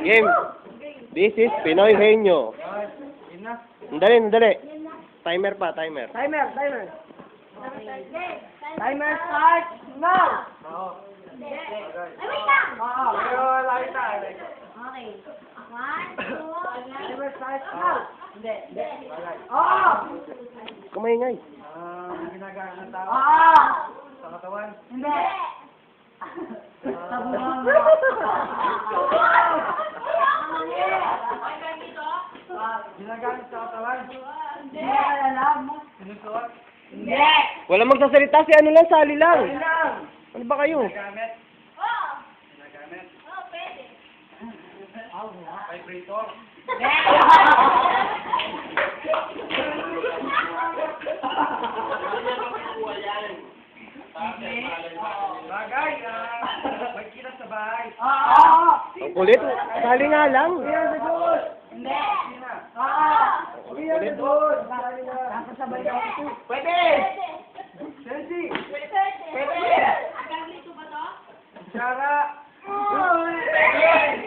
Game. This is Pinoy Henyo. Dali. Timer pa, timer. Timer start now! Wait lang! Okay. 1, 2, Timer start now! Oo! Kumaingay. Ginagawa ng tao. Sa katawan. Hindi! Sa bunga. Ginagamit sa katawan. Hindi! Alam mo. Sinusuot. Hindi! Wala magsasalita, si ano lang, sali lang. Lang. Ano ba kayo? Ginagamit. Oo! Ginagamit. Oo, pwede. Vibrator. Bagay. May kita sa bahay. Ang kulit. Sali nga lang. Hindi! Ang kulit. Nakasabay ako. Pwede! Sensi. Pwede! Hanggang lito ba to? Sara. Pwede!